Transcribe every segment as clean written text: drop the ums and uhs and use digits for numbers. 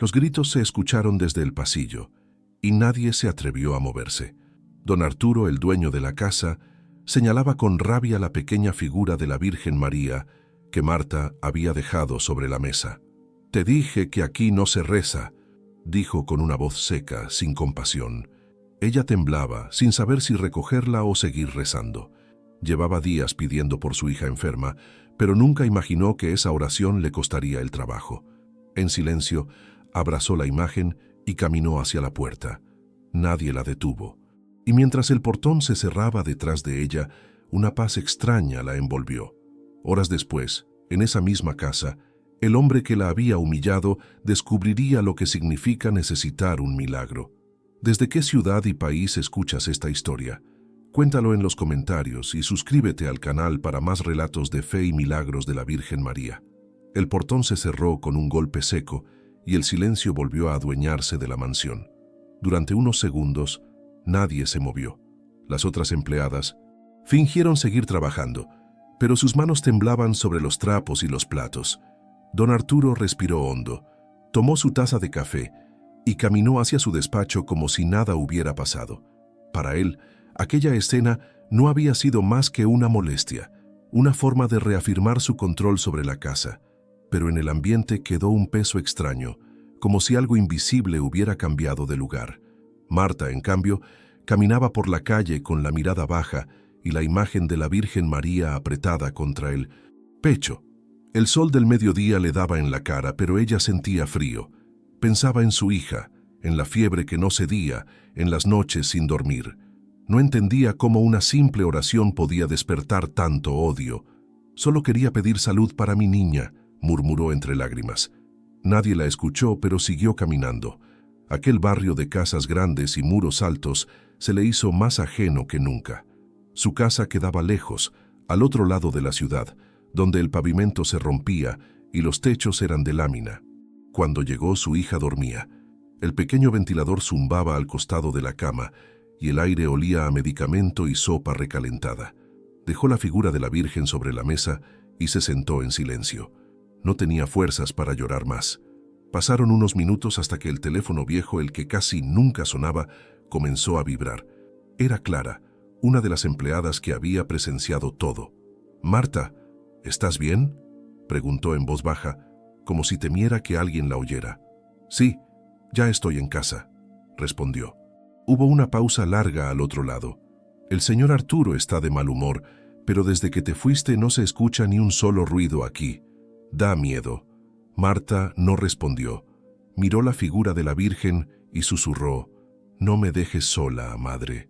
Los gritos se escucharon desde el pasillo, y nadie se atrevió a moverse. Don Arturo, el dueño de la casa, señalaba con rabia la pequeña figura de la Virgen María que Marta había dejado sobre la mesa. «Te dije que aquí no se reza», dijo con una voz seca, sin compasión. Ella temblaba, sin saber si recogerla o seguir rezando. Llevaba días pidiendo por su hija enferma, pero nunca imaginó que esa oración le costaría el trabajo. En silencio, abrazó la imagen y caminó hacia la puerta. Nadie la detuvo, y mientras el portón se cerraba detrás de ella, una paz extraña la envolvió. Horas después, en esa misma casa, el hombre que la había humillado descubriría lo que significa necesitar un milagro. ¿Desde qué ciudad y país escuchas esta historia? Cuéntalo en los comentarios y suscríbete al canal para más relatos de fe y milagros de la Virgen María. El portón se cerró con un golpe seco y el silencio volvió a adueñarse de la mansión. Durante unos segundos, nadie se movió. Las otras empleadas fingieron seguir trabajando, pero sus manos temblaban sobre los trapos y los platos. Don Arturo respiró hondo, tomó su taza de café y caminó hacia su despacho como si nada hubiera pasado. Para él, aquella escena no había sido más que una molestia, una forma de reafirmar su control sobre la casa, pero en el ambiente quedó un peso extraño, como si algo invisible hubiera cambiado de lugar. Marta, en cambio, caminaba por la calle con la mirada baja y la imagen de la Virgen María apretada contra el pecho. El sol del mediodía le daba en la cara, pero ella sentía frío. Pensaba en su hija, en la fiebre que no cedía, en las noches sin dormir. No entendía cómo una simple oración podía despertar tanto odio. «Solo quería pedir salud para mi niña», murmuró entre lágrimas. Nadie la escuchó, pero siguió caminando. Aquel barrio de casas grandes y muros altos se le hizo más ajeno que nunca. Su casa quedaba lejos, al otro lado de la ciudad, donde el pavimento se rompía y los techos eran de lámina. Cuando llegó, su hija dormía. El pequeño ventilador zumbaba al costado de la cama y el aire olía a medicamento y sopa recalentada. Dejó la figura de la Virgen sobre la mesa y se sentó en silencio. No tenía fuerzas para llorar más. Pasaron unos minutos hasta que el teléfono viejo, el que casi nunca sonaba, comenzó a vibrar. Era Clara, una de las empleadas que había presenciado todo. «Marta, ¿estás bien?», preguntó en voz baja, como si temiera que alguien la oyera. «Sí, ya estoy en casa», respondió. Hubo una pausa larga al otro lado. «El señor Arturo está de mal humor, pero desde que te fuiste no se escucha ni un solo ruido aquí. Da miedo». Marta no respondió. Miró la figura de la Virgen y susurró: «No me dejes sola, madre».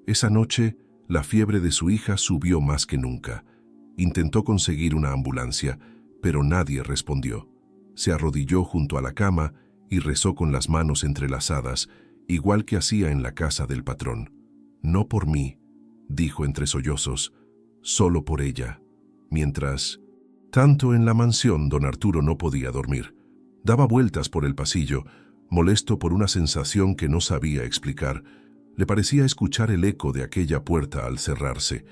Esa noche, la fiebre de su hija subió más que nunca. Intentó conseguir una ambulancia, pero nadie respondió. Se arrodilló junto a la cama y rezó con las manos entrelazadas, igual que hacía en la casa del patrón. «No por mí», dijo entre sollozos, «solo por ella». Mientras tanto, en la mansión, don Arturo no podía dormir. Daba vueltas por el pasillo, molesto por una sensación que no sabía explicar. Le parecía escuchar el eco de aquella puerta al cerrarse,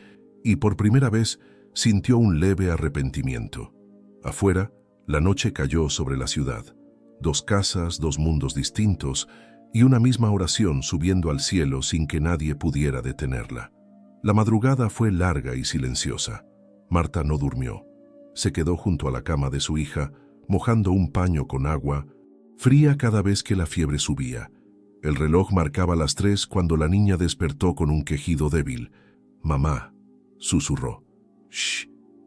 y por primera vez sintió un leve arrepentimiento. Afuera, la noche cayó sobre la ciudad. 2 casas, 2 mundos distintos, y una misma oración subiendo al cielo sin que nadie pudiera detenerla. La madrugada fue larga y silenciosa. Marta no durmió. Se quedó junto a la cama de su hija, mojando un paño con agua, fría cada vez que la fiebre subía. El reloj marcaba las 3 cuando la niña despertó con un quejido débil. «Mamá», susurró. «Shh,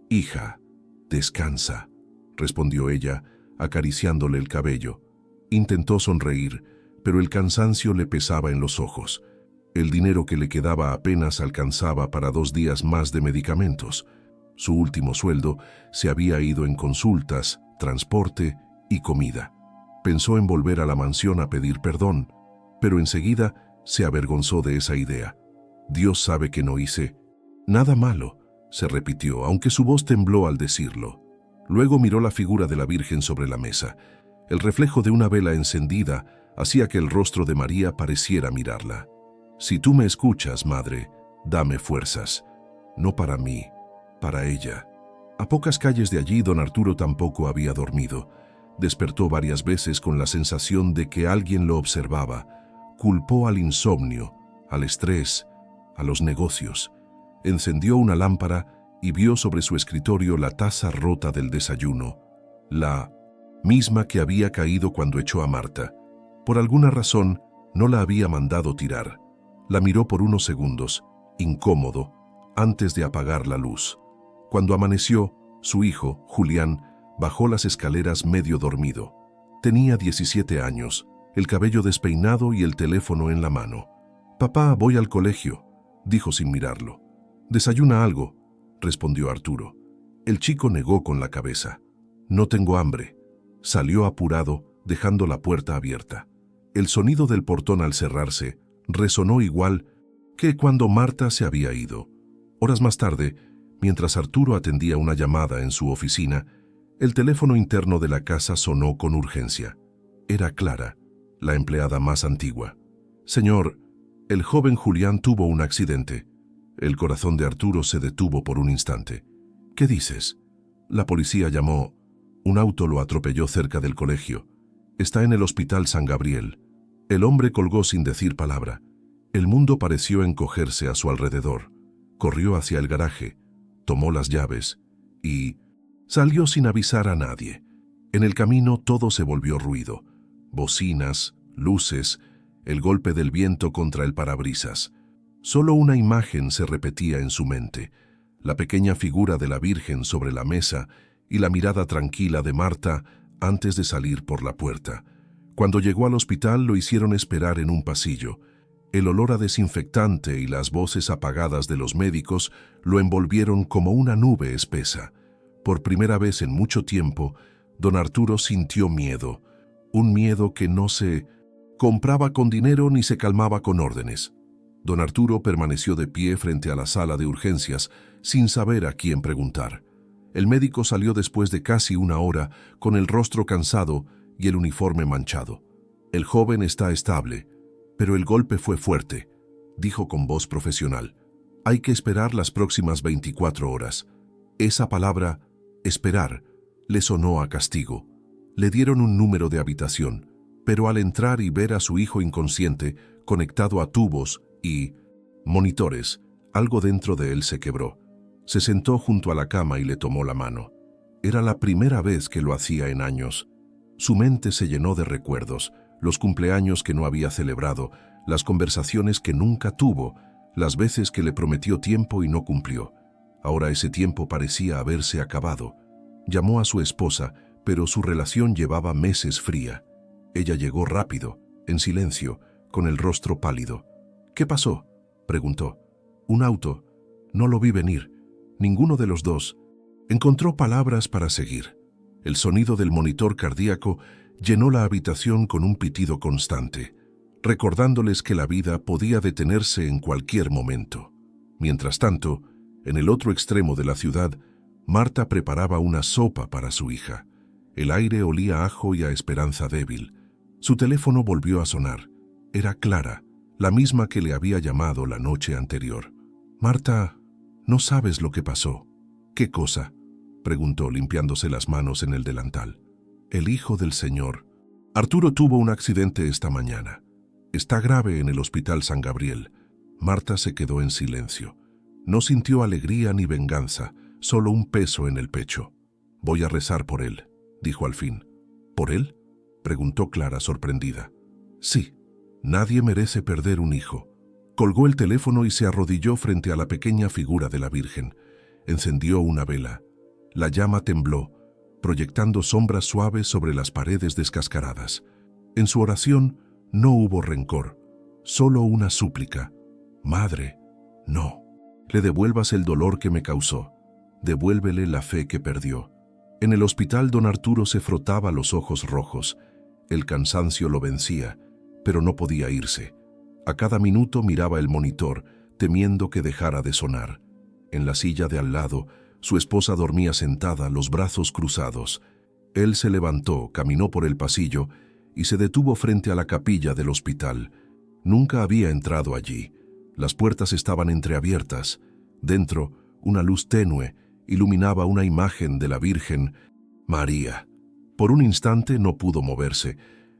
hija, descansa», respondió ella, acariciándole el cabello. Intentó sonreír, pero el cansancio le pesaba en los ojos. El dinero que le quedaba apenas alcanzaba para 2 días más de medicamentos. Su último sueldo se había ido en consultas, transporte y comida. Pensó en volver a la mansión a pedir perdón, pero enseguida se avergonzó de esa idea. «Dios sabe que no hice nada malo», se repitió, aunque su voz tembló al decirlo. Luego miró la figura de la Virgen sobre la mesa. El reflejo de una vela encendida hacía que el rostro de María pareciera mirarla. «Si tú me escuchas, madre, dame fuerzas. No para mí, para ella». A pocas calles de allí, don Arturo tampoco había dormido. Despertó varias veces con la sensación de que alguien lo observaba. Culpó al insomnio, al estrés, a los negocios. Encendió una lámpara y vio sobre su escritorio la taza rota del desayuno, la misma que había caído cuando echó a Marta. Por alguna razón, no la había mandado tirar. La miró por unos segundos, incómodo, antes de apagar la luz. Cuando amaneció, su hijo, Julián, bajó las escaleras medio dormido. Tenía 17 años, el cabello despeinado y el teléfono en la mano. «Papá, voy al colegio», dijo sin mirarlo. «¿Desayuna algo?», respondió Arturo. El chico negó con la cabeza. «No tengo hambre». Salió apurado, dejando la puerta abierta. El sonido del portón al cerrarse resonó igual que cuando Marta se había ido. Horas más tarde, mientras Arturo atendía una llamada en su oficina, el teléfono interno de la casa sonó con urgencia. Era Clara, la empleada más antigua. «Señor, el joven Julián tuvo un accidente». El corazón de Arturo se detuvo por un instante. «¿Qué dices?». «La policía llamó. Un auto lo atropelló cerca del colegio. Está en el Hospital San Gabriel». El hombre colgó sin decir palabra. El mundo pareció encogerse a su alrededor. Corrió hacia el garaje, tomó las llaves y salió sin avisar a nadie. En el camino todo se volvió ruido. Bocinas, luces, el golpe del viento contra el parabrisas. Solo una imagen se repetía en su mente: la pequeña figura de la Virgen sobre la mesa y la mirada tranquila de Marta antes de salir por la puerta. Cuando llegó al hospital lo hicieron esperar en un pasillo. El olor a desinfectante y las voces apagadas de los médicos lo envolvieron como una nube espesa. Por primera vez en mucho tiempo, don Arturo sintió miedo. Un miedo que no se compraba con dinero ni se calmaba con órdenes. Don Arturo permaneció de pie frente a la sala de urgencias, sin saber a quién preguntar. El médico salió después de casi una hora, con el rostro cansado y el uniforme manchado. «El joven está estable, pero el golpe fue fuerte», dijo con voz profesional. «Hay que esperar las próximas 24 horas». Esa palabra, esperar, le sonó a castigo. Le dieron un número de habitación, pero al entrar y ver a su hijo inconsciente, conectado a tubos y monitores, algo dentro de él se quebró. Se sentó junto a la cama y le tomó la mano. Era la primera vez que lo hacía en años. Su mente se llenó de recuerdos, los cumpleaños que no había celebrado, las conversaciones que nunca tuvo, las veces que le prometió tiempo y no cumplió. Ahora ese tiempo parecía haberse acabado. Llamó a su esposa, pero su relación llevaba meses fría. Ella llegó rápido, en silencio, con el rostro pálido. «¿Qué pasó?», preguntó. «Un auto. No lo vi venir. Ninguno de los dos». Encontró palabras para seguir. El sonido del monitor cardíaco llenó la habitación con un pitido constante, recordándoles que la vida podía detenerse en cualquier momento. Mientras tanto, en el otro extremo de la ciudad, Marta preparaba una sopa para su hija. El aire olía a ajo y a esperanza débil. Su teléfono volvió a sonar. Era Clara, la misma que le había llamado la noche anterior. «Marta, no sabes lo que pasó». «¿Qué cosa?», preguntó limpiándose las manos en el delantal. «El hijo del señor. Arturo tuvo un accidente esta mañana. Está grave en el Hospital San Gabriel». Marta se quedó en silencio. No sintió alegría ni venganza, solo un peso en el pecho. «Voy a rezar por él», dijo al fin. «¿Por él?», preguntó Clara sorprendida. «Sí, nadie merece perder un hijo». Colgó el teléfono y se arrodilló frente a la pequeña figura de la Virgen. Encendió una vela. La llama tembló, proyectando sombras suaves sobre las paredes descascaradas. En su oración no hubo rencor, solo una súplica. «Madre, no le devuelvas el dolor que me causó. Devuélvele la fe que perdió». En el hospital don Arturo se frotaba los ojos rojos. El cansancio lo vencía, pero no podía irse. A cada minuto miraba el monitor, temiendo que dejara de sonar. En la silla de al lado, su esposa dormía sentada, los brazos cruzados. Él se levantó, caminó por el pasillo y se detuvo frente a la capilla del hospital. Nunca había entrado allí. Las puertas estaban entreabiertas. Dentro, una luz tenue iluminaba una imagen de la Virgen María. Por un instante no pudo moverse.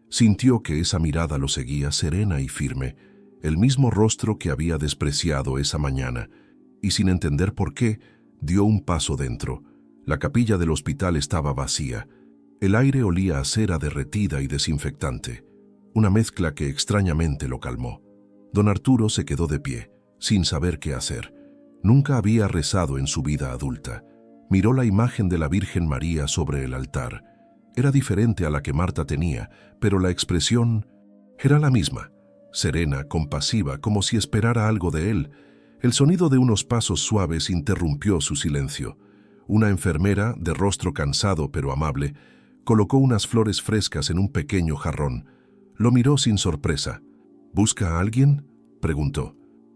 Sintió que esa mirada lo seguía serena y firme, el mismo rostro que había despreciado esa mañana, y sin entender por qué, dio un paso dentro. La capilla del hospital estaba vacía. El aire olía a cera derretida y desinfectante, una mezcla que extrañamente lo calmó. Don Arturo se quedó de pie, sin saber qué hacer. Nunca había rezado en su vida adulta. Miró la imagen de la Virgen María sobre el altar. Era diferente a la que Marta tenía, pero la expresión era la misma, serena, compasiva, como si esperara algo de él. El sonido de unos pasos suaves interrumpió su silencio. Una enfermera, de rostro cansado pero amable, colocó unas flores frescas en un pequeño jarrón. Lo miró sin sorpresa. ¿Busca a alguien?, preguntó.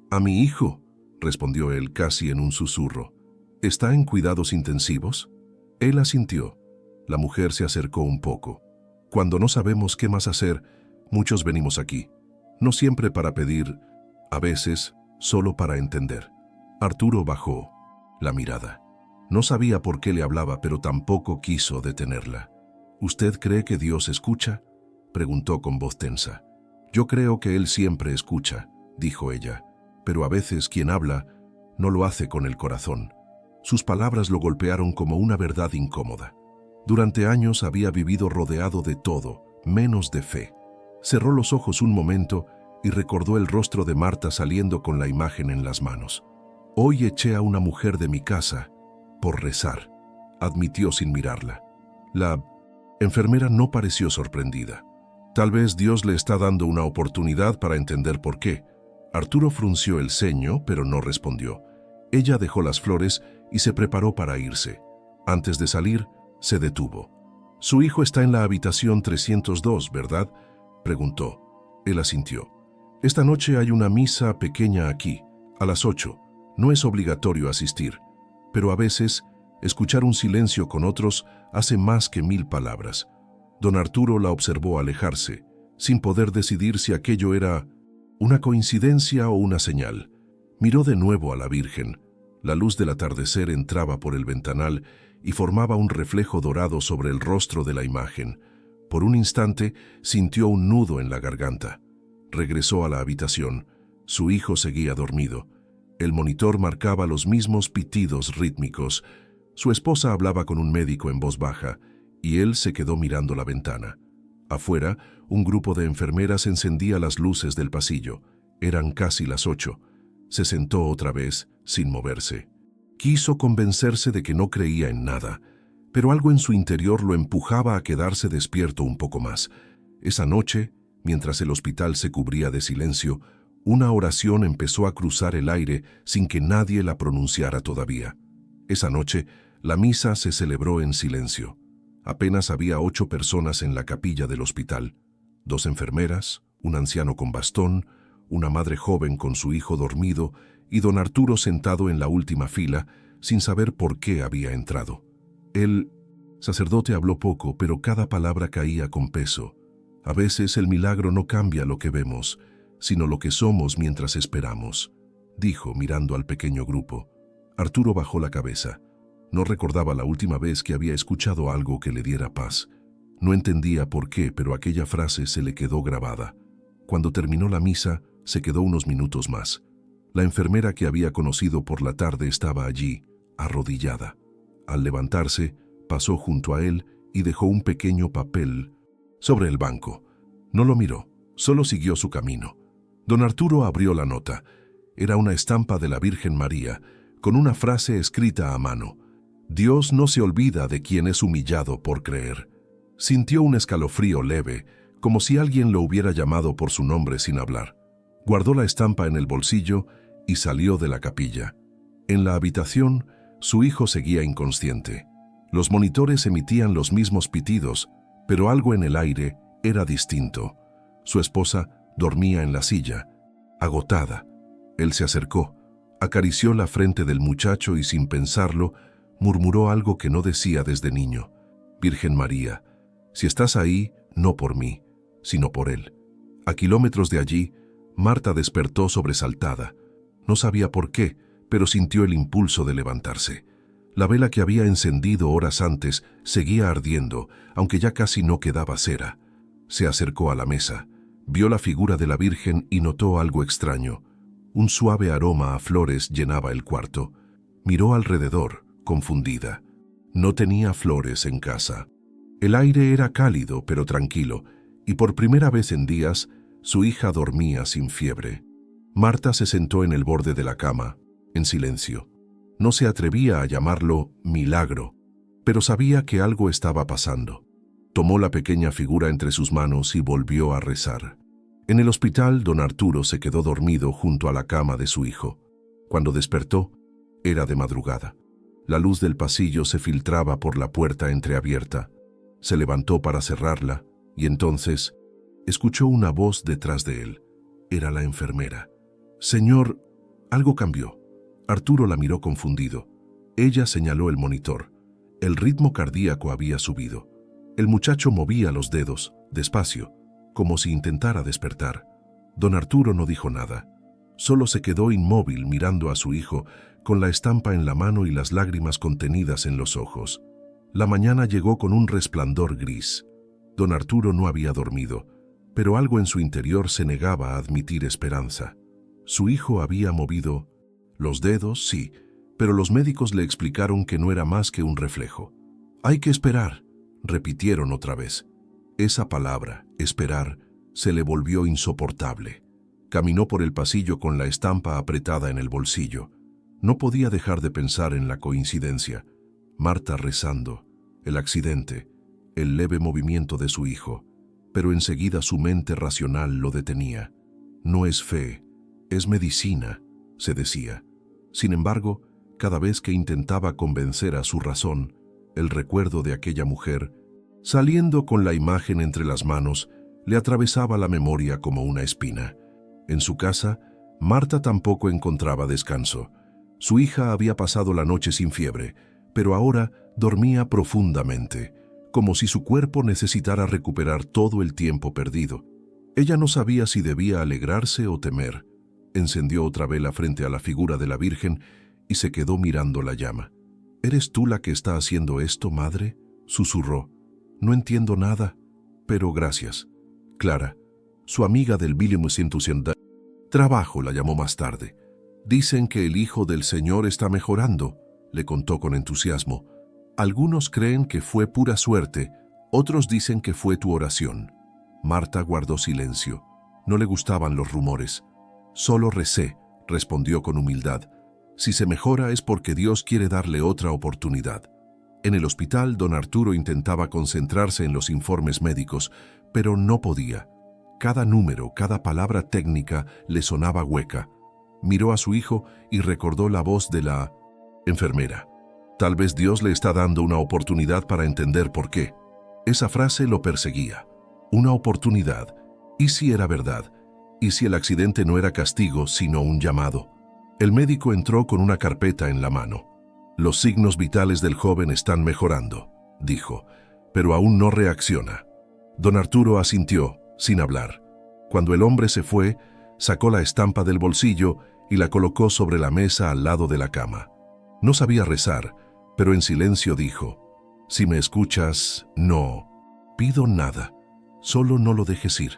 «A mi hijo», respondió él casi en un susurro. «¿Está en cuidados intensivos?» Él asintió. La mujer se acercó un poco. Cuando no sabemos qué más hacer, muchos venimos aquí. No siempre para pedir, a veces solo para entender. Arturo bajó la mirada. No sabía por qué le hablaba, pero tampoco quiso detenerla. «¿Usted cree que Dios escucha?», preguntó con voz tensa. «Yo creo que Él siempre escucha», dijo ella, «pero a veces quien habla no lo hace con el corazón». Sus palabras lo golpearon como una verdad incómoda. Durante años había vivido rodeado de todo, menos de fe. Cerró los ojos un momento y recordó el rostro de Marta saliendo con la imagen en las manos. «Hoy eché a una mujer de mi casa por rezar», admitió sin mirarla. La enfermera no pareció sorprendida. Tal vez Dios le está dando una oportunidad para entender por qué. Arturo frunció el ceño, pero no respondió. Ella dejó las flores y se preparó para irse. Antes de salir, se detuvo. «Su hijo está en la habitación 302, ¿verdad?», preguntó. Él asintió. «Esta noche hay una misa pequeña aquí, a las 8. No es obligatorio asistir, pero a veces escuchar un silencio con otros hace más que 1000 palabras». Don Arturo la observó alejarse, sin poder decidir si aquello era una coincidencia o una señal. Miró de nuevo a la Virgen. La luz del atardecer entraba por el ventanal y formaba un reflejo dorado sobre el rostro de la imagen. Por un instante sintió un nudo en la garganta. Regresó a la habitación. Su hijo seguía dormido. El monitor marcaba los mismos pitidos rítmicos. Su esposa hablaba con un médico en voz baja, y él se quedó mirando la ventana. Afuera, un grupo de enfermeras encendía las luces del pasillo. Eran casi las 8. Se sentó otra vez, sin moverse. Quiso convencerse de que no creía en nada, pero algo en su interior lo empujaba a quedarse despierto un poco más. Esa noche, mientras el hospital se cubría de silencio, una oración empezó a cruzar el aire sin que nadie la pronunciara todavía. Esa noche, la misa se celebró en silencio. Apenas había 8 personas en la capilla del hospital. 2 enfermeras, un anciano con bastón, una madre joven con su hijo dormido y don Arturo sentado en la última fila, sin saber por qué había entrado. El sacerdote habló poco, pero cada palabra caía con peso. A veces el milagro no cambia lo que vemos, sino lo que somos mientras esperamos, dijo mirando al pequeño grupo. Arturo bajó la cabeza. No recordaba la última vez que había escuchado algo que le diera paz. No entendía por qué, pero aquella frase se le quedó grabada. Cuando terminó la misa, se quedó unos minutos más. La enfermera que había conocido por la tarde estaba allí, arrodillada. Al levantarse, pasó junto a él y dejó un pequeño papel sobre el banco. No lo miró, solo siguió su camino. Don Arturo abrió la nota. Era una estampa de la Virgen María, con una frase escrita a mano. «Dios no se olvida de quien es humillado por creer». Sintió un escalofrío leve, como si alguien lo hubiera llamado por su nombre sin hablar. Guardó la estampa en el bolsillo y salió de la capilla. En la habitación, su hijo seguía inconsciente. Los monitores emitían los mismos pitidos, pero algo en el aire era distinto. Su esposa dormía en la silla, agotada. Él se acercó, acarició la frente del muchacho y sin pensarlo, murmuró algo que no decía desde niño. «Virgen María, si estás ahí, no por mí, sino por él». A kilómetros de allí, Marta despertó sobresaltada. No sabía por qué, pero sintió el impulso de levantarse. La vela que había encendido horas antes seguía ardiendo, aunque ya casi no quedaba cera. Se acercó a la mesa, vio la figura de la Virgen y notó algo extraño. Un suave aroma a flores llenaba el cuarto. Miró alrededor, confundida. No tenía flores en casa. El aire era cálido pero tranquilo, y por primera vez en días, su hija dormía sin fiebre. Marta se sentó en el borde de la cama, en silencio. No se atrevía a llamarlo milagro, pero sabía que algo estaba pasando. Tomó la pequeña figura entre sus manos y volvió a rezar. En el hospital, don Arturo se quedó dormido junto a la cama de su hijo. Cuando despertó, era de madrugada. La luz del pasillo se filtraba por la puerta entreabierta. Se levantó para cerrarla y entonces escuchó una voz detrás de él. Era la enfermera. «Señor», algo cambió. Arturo la miró confundido. Ella señaló el monitor. El ritmo cardíaco había subido. El muchacho movía los dedos, despacio, como si intentara despertar. Don Arturo no dijo nada. Solo se quedó inmóvil mirando a su hijo, con la estampa en la mano y las lágrimas contenidas en los ojos. La mañana llegó con un resplandor gris. Don Arturo no había dormido, pero algo en su interior se negaba a admitir esperanza. Su hijo había movido los dedos, sí, pero los médicos le explicaron que no era más que un reflejo. «Hay que esperar», repitieron otra vez. Esa palabra, esperar, se le volvió insoportable. Caminó por el pasillo con la estampa apretada en el bolsillo. No podía dejar de pensar en la coincidencia. Marta rezando, el accidente, el leve movimiento de su hijo. Pero enseguida su mente racional lo detenía. «No es fe, es medicina», se decía. Sin embargo, cada vez que intentaba convencer a su razón, el recuerdo de aquella mujer, saliendo con la imagen entre las manos, le atravesaba la memoria como una espina. En su casa, Marta tampoco encontraba descanso. Su hija había pasado la noche sin fiebre, pero ahora dormía profundamente, como si su cuerpo necesitara recuperar todo el tiempo perdido. Ella no sabía si debía alegrarse o temer. Encendió otra vela frente a la figura de la Virgen y se quedó mirando la llama. «¿Eres tú la que está haciendo esto, madre?», susurró. «No entiendo nada, pero gracias». Clara, su amiga del trabajo, la llamó más tarde. «Dicen que el Hijo del Señor está mejorando», le contó con entusiasmo. «Algunos creen que fue pura suerte, otros dicen que fue tu oración». Marta guardó silencio. No le gustaban los rumores. «Solo recé», respondió con humildad. «Si se mejora es porque Dios quiere darle otra oportunidad». En el hospital, don Arturo intentaba concentrarse en los informes médicos, pero no podía. Cada número, cada palabra técnica le sonaba hueca. Miró a su hijo y recordó la voz de la enfermera. Tal vez Dios le está dando una oportunidad para entender por qué. Esa frase lo perseguía. Una oportunidad. ¿Y si era verdad? ¿Y si el accidente no era castigo, sino un llamado? El médico entró con una carpeta en la mano. «Los signos vitales del joven están mejorando», dijo, «pero aún no reacciona». Don Arturo asintió, sin hablar. Cuando el hombre se fue, sacó la estampa del bolsillo y la colocó sobre la mesa al lado de la cama. No sabía rezar, pero en silencio dijo: «Si me escuchas, no pido nada, solo no lo dejes ir».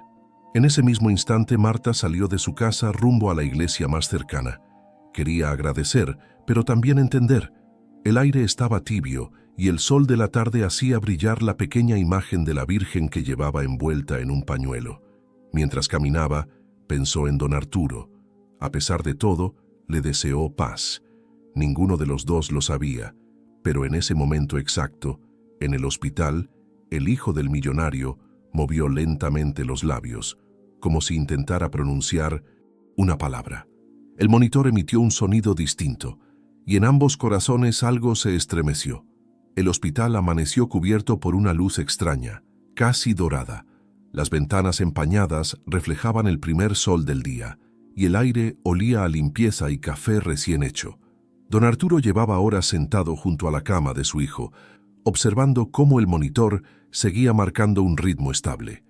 En ese mismo instante Marta salió de su casa rumbo a la iglesia más cercana. Quería agradecer, pero también entender. El aire estaba tibio y el sol de la tarde hacía brillar la pequeña imagen de la Virgen que llevaba envuelta en un pañuelo. Mientras caminaba, pensó en don Arturo. A pesar de todo, le deseó paz. Ninguno de los dos lo sabía, pero en ese momento exacto, en el hospital, el hijo del millonario movió lentamente los labios, como si intentara pronunciar una palabra. El monitor emitió un sonido distinto, y en ambos corazones algo se estremeció. El hospital amaneció cubierto por una luz extraña, casi dorada. Las ventanas empañadas reflejaban el primer sol del día, y el aire olía a limpieza y café recién hecho. Don Arturo llevaba horas sentado junto a la cama de su hijo, observando cómo el monitor seguía marcando un ritmo estable.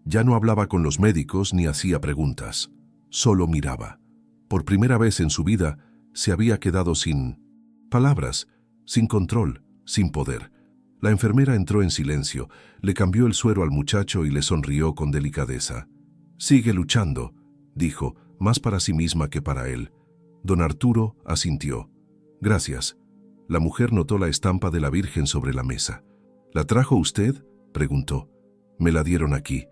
Ya no hablaba con los médicos ni hacía preguntas, solo miraba. Por primera vez en su vida se había quedado sin palabras, sin control, sin poder. La enfermera entró en silencio, le cambió el suero al muchacho y le sonrió con delicadeza. «Sigue luchando», dijo, más para sí misma que para él. Don Arturo asintió. «Gracias». La mujer notó la estampa de la Virgen sobre la mesa. «¿La trajo usted?», preguntó. «Me la dieron aquí»,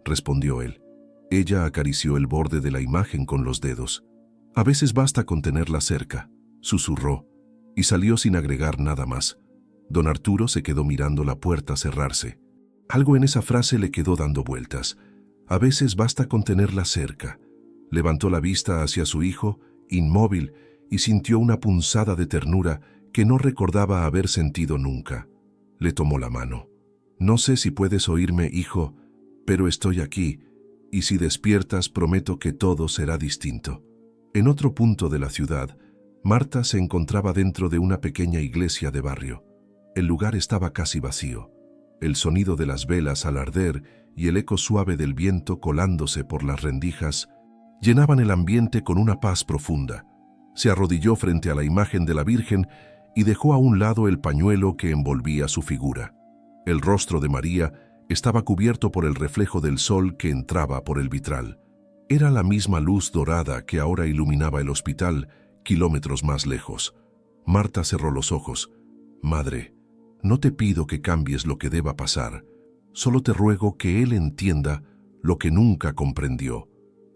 respondió él. Ella acarició el borde de la imagen con los dedos. «A veces basta con tenerla cerca», susurró, y salió sin agregar nada más. Don Arturo se quedó mirando la puerta cerrarse. Algo en esa frase le quedó dando vueltas. «A veces basta con tenerla cerca». Levantó la vista hacia su hijo, inmóvil, y sintió una punzada de ternura que no recordaba haber sentido nunca. Le tomó la mano. «No sé si puedes oírme, hijo, pero estoy aquí, y si despiertas prometo que todo será distinto». En otro punto de la ciudad, Marta se encontraba dentro de una pequeña iglesia de barrio. El lugar estaba casi vacío. El sonido de las velas al arder y el eco suave del viento colándose por las rendijas llenaban el ambiente con una paz profunda. Se arrodilló frente a la imagen de la Virgen y dejó a un lado el pañuelo que envolvía su figura. El rostro de María estaba cubierto por el reflejo del sol que entraba por el vitral. Era la misma luz dorada que ahora iluminaba el hospital, kilómetros más lejos. Marta cerró los ojos. «Madre, no te pido que cambies lo que deba pasar. Solo te ruego que él entienda lo que nunca comprendió,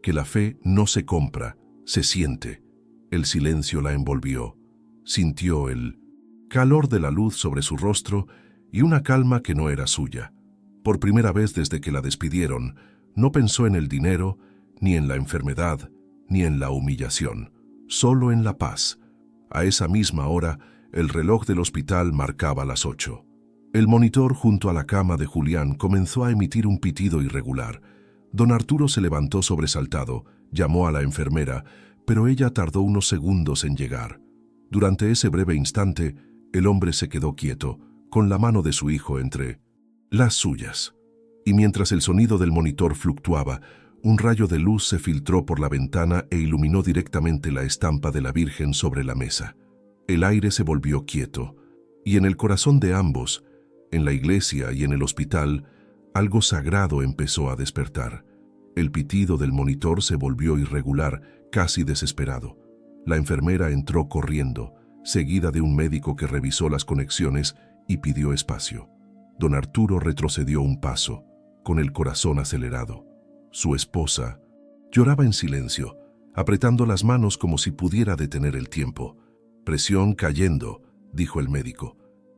que la fe no se compra, se siente». El silencio la envolvió. Sintió el calor de la luz sobre su rostro y una calma que no era suya. Por primera vez desde que la despidieron, no pensó en el dinero, ni en la enfermedad, ni en la humillación, solo en la paz. A esa misma hora, el reloj del hospital marcaba las 8. El monitor junto a la cama de Julián comenzó a emitir un pitido irregular. Don Arturo se levantó sobresaltado, llamó a la enfermera, pero ella tardó unos segundos en llegar. Durante ese breve instante, el hombre se quedó quieto, con la mano de su hijo entre las suyas. Y mientras el sonido del monitor fluctuaba, un rayo de luz se filtró por la ventana e iluminó directamente la estampa de la Virgen sobre la mesa. El aire se volvió quieto, y en el corazón de ambos, en la iglesia y en el hospital, algo sagrado empezó a despertar. El pitido del monitor se volvió irregular, casi desesperado. La enfermera entró corriendo, seguida de un médico que revisó las conexiones y pidió espacio. Don Arturo retrocedió un paso, con el corazón acelerado. Su esposa lloraba en silencio, apretando las manos como si pudiera detener el tiempo. «Presión cayendo», dijo el médico.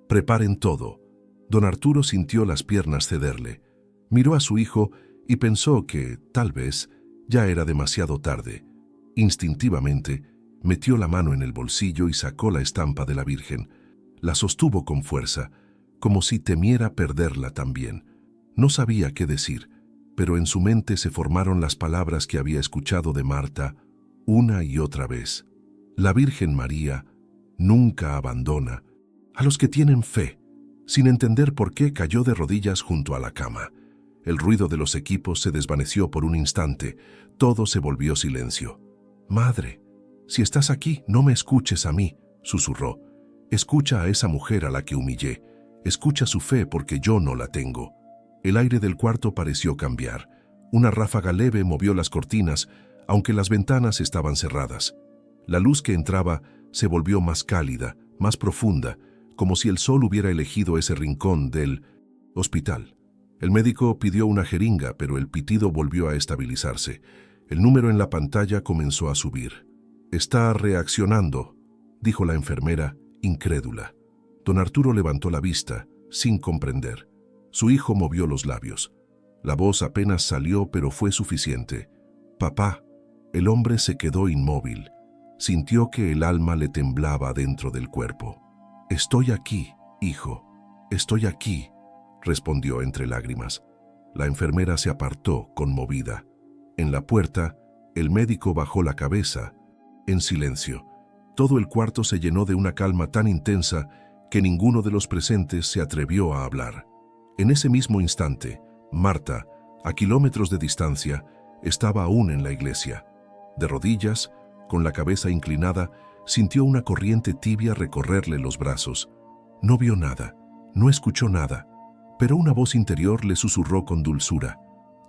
«Preparen todo». Don Arturo sintió las piernas cederle. Miró a su hijo y pensó que, tal vez, ya era demasiado tarde. Instintivamente, metió la mano en el bolsillo y sacó la estampa de la Virgen. La sostuvo con fuerza, como si temiera perderla también. No sabía qué decir, pero en su mente se formaron las palabras que había escuchado de Marta una y otra vez. La Virgen María nunca abandona a los que tienen fe. Sin entender por qué, cayó de rodillas junto a la cama. El ruido de los equipos se desvaneció por un instante. Todo se volvió silencio. «Madre, si estás aquí, no me escuches a mí», susurró. «Escucha a esa mujer a la que humillé. Escucha su fe porque yo no la tengo». El aire del cuarto pareció cambiar. Una ráfaga leve movió las cortinas, aunque las ventanas estaban cerradas. La luz que entraba se volvió más cálida, más profunda, como si el sol hubiera elegido ese rincón del hospital. El médico pidió una jeringa, pero el pitido volvió a estabilizarse. El número en la pantalla comenzó a subir. «Está reaccionando», dijo la enfermera, incrédula. Don Arturo levantó la vista, sin comprender. Su hijo movió los labios. La voz apenas salió, pero fue suficiente. «Papá». El hombre se quedó inmóvil. Sintió que el alma le temblaba dentro del cuerpo. «Estoy aquí, hijo. Estoy aquí», respondió entre lágrimas. La enfermera se apartó, conmovida. En la puerta, el médico bajó la cabeza, en silencio. Todo el cuarto se llenó de una calma tan intensa que ninguno de los presentes se atrevió a hablar. En ese mismo instante, Marta, a kilómetros de distancia, estaba aún en la iglesia. De rodillas, con la cabeza inclinada, sintió una corriente tibia recorrerle los brazos. No vio nada, no escuchó nada, pero una voz interior le susurró con dulzura.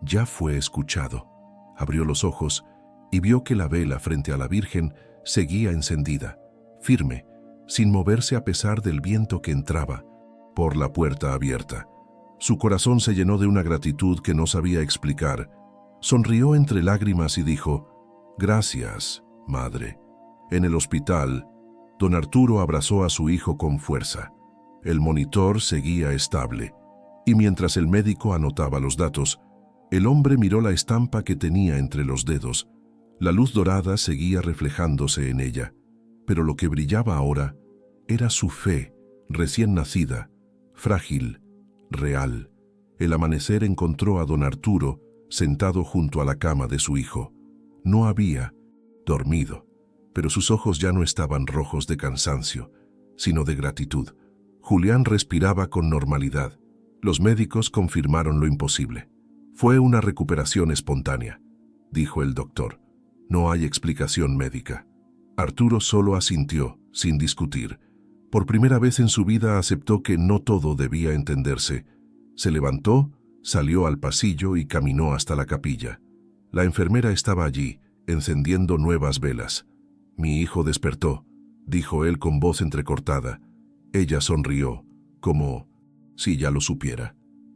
Ya fue escuchado. Abrió los ojos y vio que la vela frente a la Virgen seguía encendida, firme, sin moverse a pesar del viento que entraba por la puerta abierta. Su corazón se llenó de una gratitud que no sabía explicar. Sonrió entre lágrimas y dijo: «Gracias, madre». En el hospital, don Arturo abrazó a su hijo con fuerza. El monitor seguía estable, y mientras el médico anotaba los datos, el hombre miró la estampa que tenía entre los dedos. La luz dorada seguía reflejándose en ella, pero lo que brillaba ahora era su fe, recién nacida, frágil, real. El amanecer encontró a don Arturo sentado junto a la cama de su hijo. No había dormido, pero sus ojos ya no estaban rojos de cansancio, sino de gratitud. Julián respiraba con normalidad. Los médicos confirmaron lo imposible. Fue una recuperación espontánea, dijo el doctor. No hay explicación médica. Arturo solo asintió, sin discutir. Por primera vez en su vida aceptó que no todo debía entenderse. Se levantó, salió al pasillo y caminó hasta la capilla. La enfermera estaba allí, encendiendo nuevas velas. «Mi hijo despertó», dijo él con voz entrecortada. Ella sonrió, como si ya lo supiera.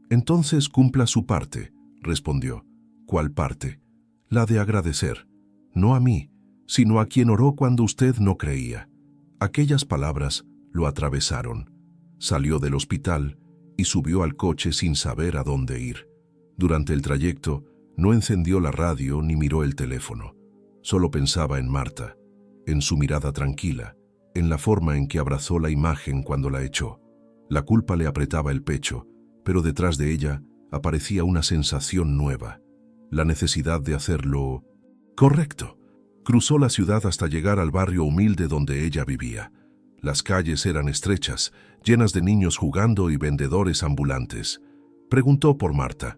«Entonces cumpla su parte», respondió. «¿Cuál parte?» «La de agradecer. No a mí, sino a quien oró cuando usted no creía». Aquellas palabras lo atravesaron. Salió del hospital y subió al coche sin saber a dónde ir. Durante el trayecto, no encendió la radio ni miró el teléfono. Solo pensaba en Marta, en su mirada tranquila, en la forma en que abrazó la imagen cuando la echó. La culpa le apretaba el pecho, pero detrás de ella aparecía una sensación nueva, la necesidad de hacerlo correcto. Cruzó la ciudad hasta llegar al barrio humilde donde ella vivía. Las calles eran estrechas, llenas de niños jugando y vendedores ambulantes. Preguntó por Marta.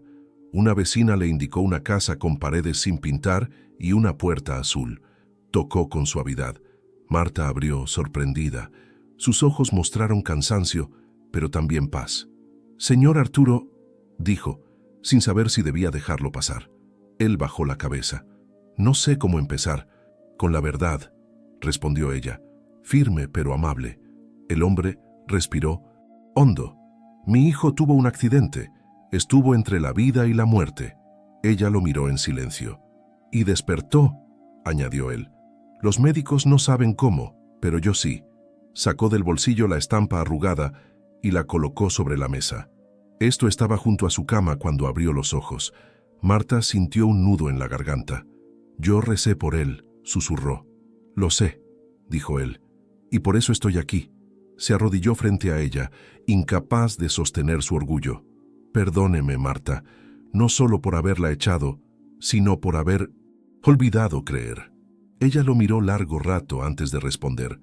Una vecina le indicó una casa con paredes sin pintar y una puerta azul. Tocó con suavidad. Marta abrió, sorprendida. Sus ojos mostraron cansancio, pero también paz. «Señor Arturo», dijo, sin saber si debía dejarlo pasar. Él bajó la cabeza. «No sé cómo empezar. Con la verdad», respondió ella, firme pero amable. El hombre respiró hondo. «Mi hijo tuvo un accidente. Estuvo entre la vida y la muerte». Ella lo miró en silencio. «Y despertó», añadió él. «Los médicos no saben cómo, pero yo sí». Sacó del bolsillo la estampa arrugada y la colocó sobre la mesa. Esto estaba junto a su cama cuando abrió los ojos. Marta sintió un nudo en la garganta. «Yo recé por él», susurró. «Lo sé», dijo él, «y por eso estoy aquí». Se arrodilló frente a ella, incapaz de sostener su orgullo. «Perdóneme, Marta, no solo por haberla echado, sino por haber olvidado creer». Ella lo miró largo rato antes de responder.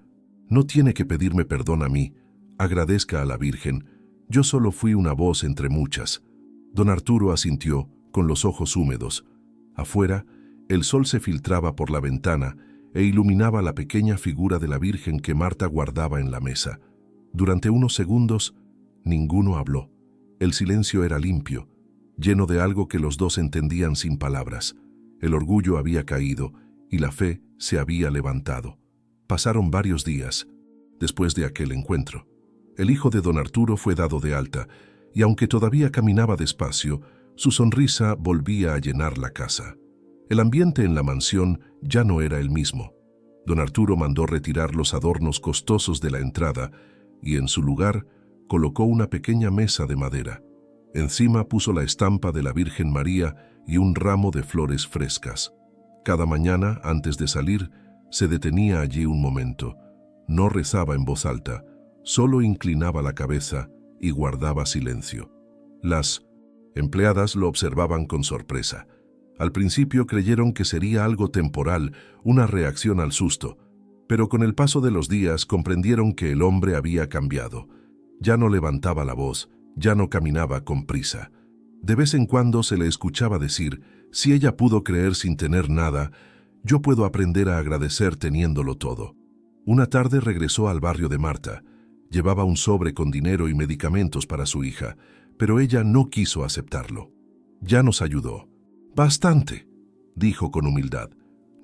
«No tiene que pedirme perdón a mí. Agradezca a la Virgen. Yo solo fui una voz entre muchas». Don Arturo asintió, con los ojos húmedos. Afuera, el sol se filtraba por la ventana e iluminaba la pequeña figura de la Virgen que Marta guardaba en la mesa. Durante unos segundos, ninguno habló. El silencio era limpio, lleno de algo que los dos entendían sin palabras. El orgullo había caído y la fe se había levantado. Pasaron varios días después de aquel encuentro. El hijo de don Arturo fue dado de alta, y aunque todavía caminaba despacio, su sonrisa volvía a llenar la casa. El ambiente en la mansión ya no era el mismo. Don Arturo mandó retirar los adornos costosos de la entrada y en su lugar colocó una pequeña mesa de madera. Encima puso la estampa de la Virgen María y un ramo de flores frescas. Cada mañana, antes de salir, se detenía allí un momento. No rezaba en voz alta, solo inclinaba la cabeza y guardaba silencio. Las empleadas lo observaban con sorpresa. Al principio creyeron que sería algo temporal, una reacción al susto, pero con el paso de los días comprendieron que el hombre había cambiado. Ya no levantaba la voz, ya no caminaba con prisa. De vez en cuando se le escuchaba decir: «Si ella pudo creer sin tener nada, yo puedo aprender a agradecer teniéndolo todo». Una tarde regresó al barrio de Marta. Llevaba un sobre con dinero y medicamentos para su hija, pero ella no quiso aceptarlo. Ya nos ayudó. Bastante, dijo con humildad.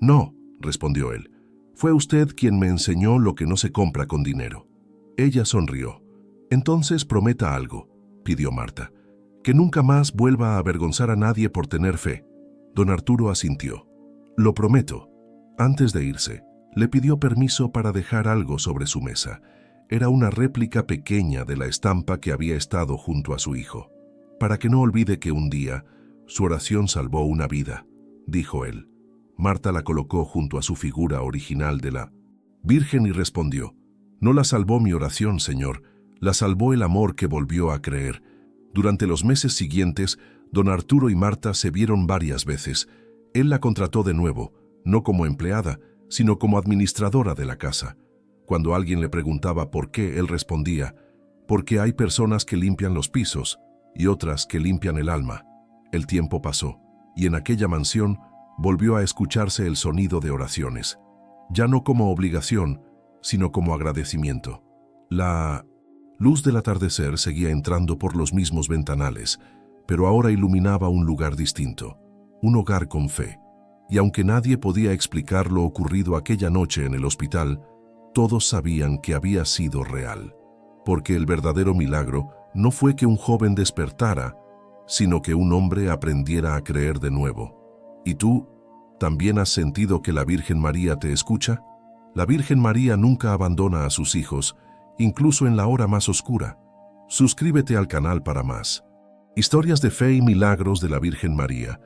No, respondió él. Fue usted quien me enseñó lo que no se compra con dinero. Ella sonrió. Entonces prometa algo, pidió Marta. Que nunca más vuelva a avergonzar a nadie por tener fe. Don Arturo asintió. Lo prometo. Antes de irse, le pidió permiso para dejar algo sobre su mesa. Era una réplica pequeña de la estampa que había estado junto a su hijo. Para que no olvide que un día su oración salvó una vida, dijo él. Marta la colocó junto a su figura original de la Virgen y respondió: no la salvó mi oración, Señor, la salvó el amor que volvió a creer. Durante los meses siguientes, don Arturo y Marta se vieron varias veces. Él la contrató de nuevo, no como empleada, sino como administradora de la casa. Cuando alguien le preguntaba por qué, él respondía: porque hay personas que limpian los pisos y otras que limpian el alma. El tiempo pasó, y en aquella mansión volvió a escucharse el sonido de oraciones, ya no como obligación, sino como agradecimiento. La luz del atardecer seguía entrando por los mismos ventanales, pero ahora iluminaba un lugar distinto, un hogar con fe. Y aunque nadie podía explicar lo ocurrido aquella noche en el hospital, todos sabían que había sido real, porque el verdadero milagro no fue que un joven despertara, sino que un hombre aprendiera a creer de nuevo. ¿Y tú también has sentido que la Virgen María te escucha? La Virgen María nunca abandona a sus hijos, incluso en la hora más oscura. Suscríbete al canal para más historias de fe y milagros de la Virgen María.